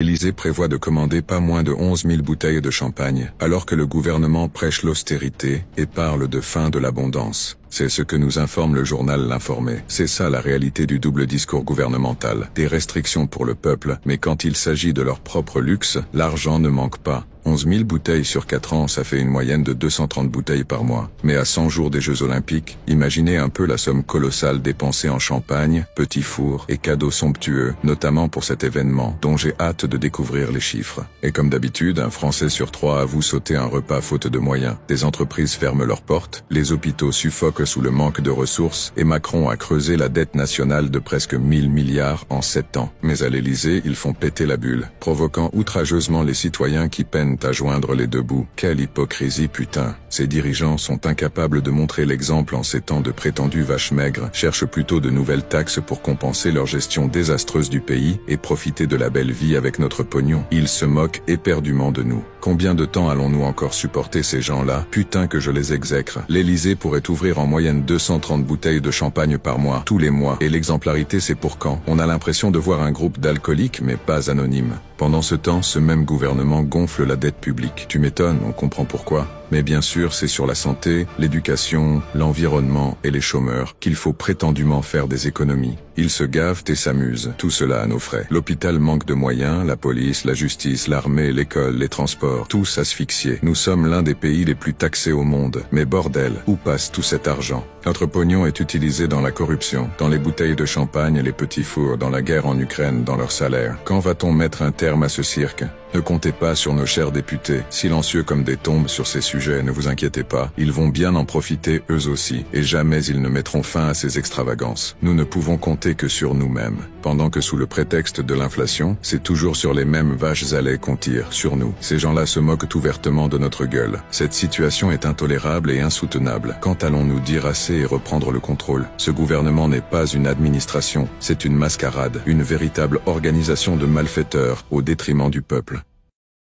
L'Élysée prévoit de commander pas moins de 11 000 bouteilles de champagne, alors que le gouvernement prêche l'austérité et parle de fin de l'abondance. C'est ce que nous informe le journal L'Informé. C'est ça la réalité du double discours gouvernemental. Des restrictions pour le peuple, mais quand il s'agit de leur propre luxe, l'argent ne manque pas. 11 000 bouteilles sur 4 ans, ça fait une moyenne de 230 bouteilles par mois. Mais à 100 jours des Jeux Olympiques, imaginez un peu la somme colossale dépensée en champagne, petits fours et cadeaux somptueux, notamment pour cet événement, dont j'ai hâte de découvrir les chiffres. Et comme d'habitude, un Français sur 3 avoue sauter un repas faute de moyens. Des entreprises ferment leurs portes, les hôpitaux suffoquent sous le manque de ressources, et Macron a creusé la dette nationale de presque 1000 milliards en 7 ans. Mais à l'Élysée, ils font péter la bulle, provoquant outrageusement les citoyens qui peinent à joindre les deux bouts. Quelle hypocrisie, putain. Ces dirigeants sont incapables de montrer l'exemple en ces temps de prétendues vaches maigres, cherchent plutôt de nouvelles taxes pour compenser leur gestion désastreuse du pays et profiter de la belle vie avec notre pognon. Ils se moquent éperdument de nous. Combien de temps allons-nous encore supporter ces gens-là? Putain que je les exècre. L'Élysée pourrait ouvrir en moyenne 230 bouteilles de champagne par mois, tous les mois. Et l'exemplarité, c'est pour quand? On a l'impression de voir un groupe d'alcooliques, mais pas anonymes. Pendant ce temps, ce même gouvernement gonfle la dette publique. Tu m'étonnes, on comprend pourquoi. Mais bien sûr, c'est sur la santé, l'éducation, l'environnement et les chômeurs qu'il faut prétendument faire des économies. Ils se gavent et s'amusent, tout cela à nos frais. L'hôpital manque de moyens, la police, la justice, l'armée, l'école, les transports, tous asphyxiés. Nous sommes l'un des pays les plus taxés au monde. Mais bordel, où passe tout cet argent? Notre pognon est utilisé dans la corruption, dans les bouteilles de champagne et les petits fours, dans la guerre en Ukraine, dans leurs salaires. Quand va-t-on mettre un terme à ce cirque? Ne comptez pas sur nos chers députés, silencieux comme des tombes sur ces sujets, ne vous inquiétez pas, ils vont bien en profiter eux aussi, et jamais ils ne mettront fin à ces extravagances. Nous ne pouvons compter que sur nous-mêmes, pendant que sous le prétexte de l'inflation, c'est toujours sur les mêmes vaches à lait qu'on tire, sur nous. Ces gens-là se moquent ouvertement de notre gueule. Cette situation est intolérable et insoutenable. Quand allons-nous dire assez et reprendre le contrôle? Ce gouvernement n'est pas une administration, c'est une mascarade, une véritable organisation de malfaiteurs, au détriment du peuple.